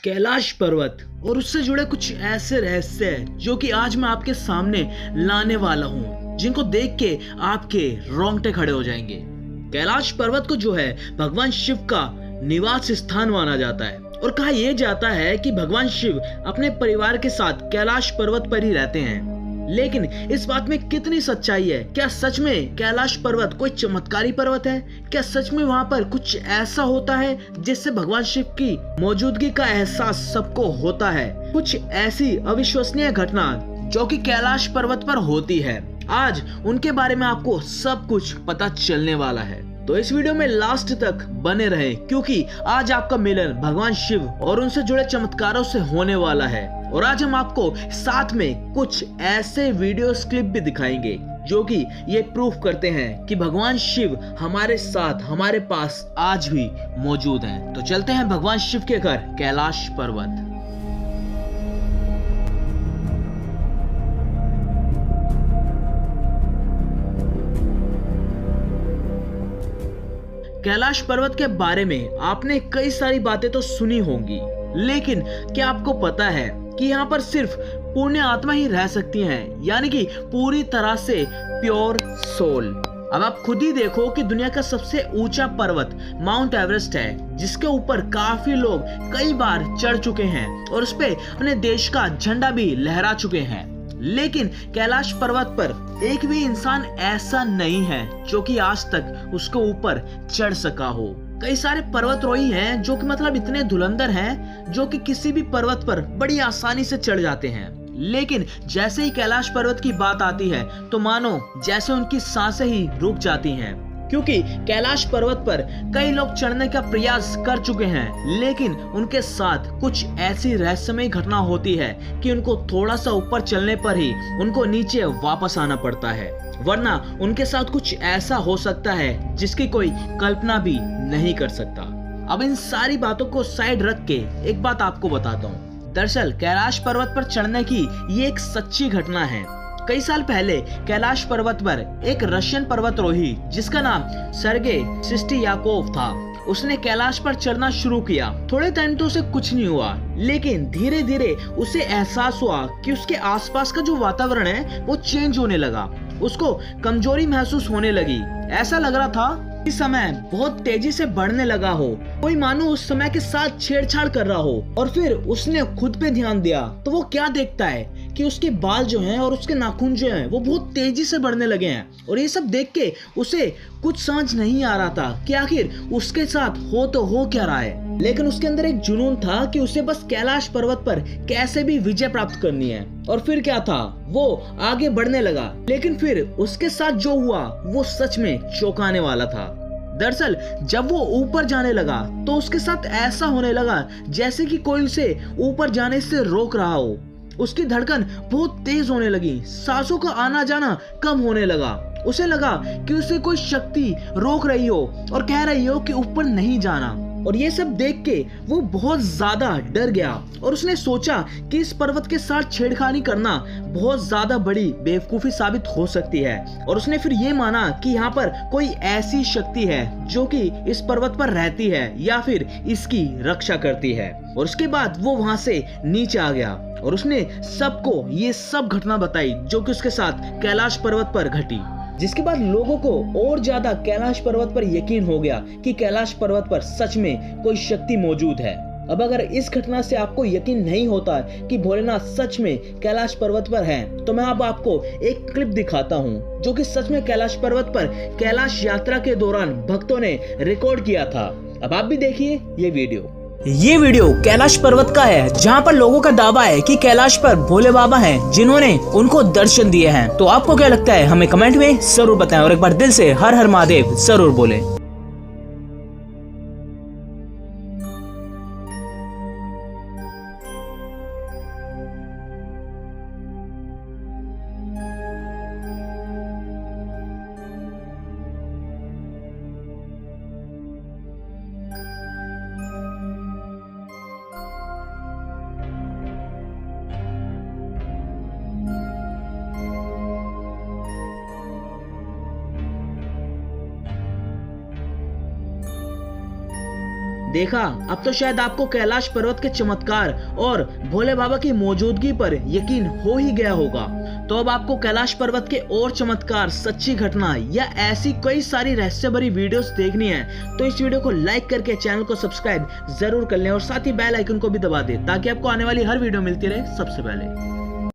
कैलाश पर्वत और उससे जुड़े कुछ ऐसे रहस्य हैं जो कि आज मैं आपके सामने लाने वाला हूं, जिनको देख के आपके रोंगटे खड़े हो जाएंगे। कैलाश पर्वत को जो है भगवान शिव का निवास स्थान माना जाता है और कहा यह जाता है कि भगवान शिव अपने परिवार के साथ कैलाश पर्वत पर ही रहते हैं। लेकिन इस बात में कितनी सच्चाई है? क्या सच में कैलाश पर्वत कोई चमत्कारी पर्वत है? क्या सच में वहां पर कुछ ऐसा होता है जिससे भगवान शिव की मौजूदगी का एहसास सबको होता है? कुछ ऐसी अविश्वसनीय घटना जो कि कैलाश पर्वत पर होती है, आज उनके बारे में आपको सब कुछ पता चलने वाला है। तो इस वीडियो में लास्ट तक बने रहे, क्योंकि आज आपका मिलन भगवान शिव और उनसे जुड़े चमत्कारों से होने वाला है। और आज हम आपको साथ में कुछ ऐसे वीडियो क्लिप भी दिखाएंगे जो कि ये प्रूफ करते हैं कि भगवान शिव हमारे साथ, हमारे पास आज भी मौजूद हैं। तो चलते हैं भगवान शिव के घर कैलाश पर्वत। कैलाश पर्वत के बारे में आपने कई सारी बातें तो सुनी होंगी, लेकिन क्या आपको पता है कि यहाँ पर सिर्फ पुण्य आत्मा ही रह सकती हैं, यानी कि पूरी तरह से प्योर सोल। अब आप खुद ही देखो कि दुनिया का सबसे ऊंचा पर्वत माउंट एवरेस्ट है, जिसके ऊपर काफी लोग कई बार चढ़ चुके हैं और उस पे अपने देश का झंडा भी लहरा चुके हैं। लेकिन कैलाश पर्वत पर एक भी इंसान ऐसा नहीं है जो कि आज तक उसके ऊपर चढ़ सका हो। कई सारे पर्वतरोही हैं जो कि मतलब इतने धुरंधर हैं जो कि किसी भी पर्वत पर बड़ी आसानी से चढ़ जाते हैं, लेकिन जैसे ही कैलाश पर्वत की बात आती है तो मानो जैसे उनकी सांसें ही रुक जाती हैं, क्योंकि कैलाश पर्वत पर कई लोग चढ़ने का प्रयास कर चुके हैं, लेकिन उनके साथ कुछ ऐसी रहस्यमय घटना होती है कि उनको थोड़ा सा ऊपर चलने पर ही उनको नीचे वापस आना पड़ता है, वरना उनके साथ कुछ ऐसा हो सकता है जिसकी कोई कल्पना भी नहीं कर सकता। अब इन सारी बातों को साइड रख के एक बात आपको बताता हूँ। दरअसल कैलाश पर्वत पर चढ़ने की ये एक सच्ची घटना है। कई साल पहले कैलाश पर्वत पर एक रशियन पर्वतरोही जिसका नाम सर्गेई सिस्टियाकोव था, उसने कैलाश पर चढ़ना शुरू किया। थोड़े टाइम तो उसे कुछ नहीं हुआ, लेकिन धीरे धीरे उसे एहसास हुआ कि उसके आसपास का जो वातावरण है वो चेंज होने लगा। उसको कमजोरी महसूस होने लगी। ऐसा लग रहा था कि समय बहुत तेजी से बढ़ने लगा हो, कोई मानो उस समय के साथ छेड़छाड़ कर रहा हो। और फिर उसने खुद पे ध्यान दिया तो वो क्या देखता है कि उसके बाल जो हैं और उसके नाखून जो हैं वो बहुत तेजी से बढ़ने लगे हैं। और ये सब देख के उसे कुछ समझ नहीं आ रहा था कि आखिर उसके साथ हो क्या रहा है, लेकिन उसके अंदर एक जुनून था कि उसे बस कैलाश पर्वत पर कैसे भी विजय प्राप्त करनी है। और फिर क्या था, वो आगे बढ़ने लगा, लेकिन फिर उसके साथ जो हुआ वो सच में चौंकाने वाला था। दरअसल जब वो ऊपर जाने लगा तो उसके साथ ऐसा होने लगा जैसे कि कोई उसे ऊपर जाने से रोक रहा हो। उसकी धड़कन बहुत तेज होने लगी, सांसों का आना जाना कम होने लगा। उसे लगा कि उसे कोई शक्ति रोक रही हो और कह रही हो कि ऊपर नहीं जाना। और ये सब देख के वो बहुत ज्यादा डर गया और उसने सोचा कि इस पर्वत के साथ छेड़खानी करना बहुत ज्यादा बड़ी बेवकूफी साबित हो सकती है। और उसने फिर ये माना कि यहाँ पर कोई ऐसी शक्ति है जो कि इस पर्वत पर रहती है या फिर इसकी रक्षा करती है। और उसके बाद वो वहां से नीचे आ गया और उसने सबको ये सब घटना बताई जो कि उसके साथ कैलाश पर्वत पर घटी, जिसके बाद लोगों को और ज्यादा कैलाश पर्वत पर यकीन हो गया कि कैलाश पर्वत पर सच में कोई शक्ति मौजूद है। अब अगर इस घटना से आपको यकीन नहीं होता कि भोलेनाथ सच में कैलाश पर्वत पर हैं, तो मैं अब आपको एक क्लिप दिखाता हूँ जो कि सच में कैलाश पर्वत पर कैलाश यात्रा के दौरान भक्तों ने रिकॉर्ड किया था। अब आप भी देखिए ये वीडियो। ये वीडियो कैलाश पर्वत का है, जहाँ पर लोगों का दावा है कि कैलाश पर भोले बाबा हैं जिन्होंने उनको दर्शन दिए हैं। तो आपको क्या लगता है हमें कमेंट में जरूर बताएं और एक बार दिल से हर हर महादेव जरूर बोलें। देखा, अब तो शायद आपको कैलाश पर्वत के चमत्कार और भोले बाबा की मौजूदगी पर यकीन हो ही गया होगा। तो अब आपको कैलाश पर्वत के और चमत्कार, सच्ची घटना या ऐसी कई सारी रहस्य भरी वीडियोस देखनी है तो इस वीडियो को लाइक करके चैनल को सब्सक्राइब जरूर कर लें और साथ ही बेल आइकन को भी दबा दें ताकि आपको आने वाली हर वीडियो मिलती रहे सबसे पहले।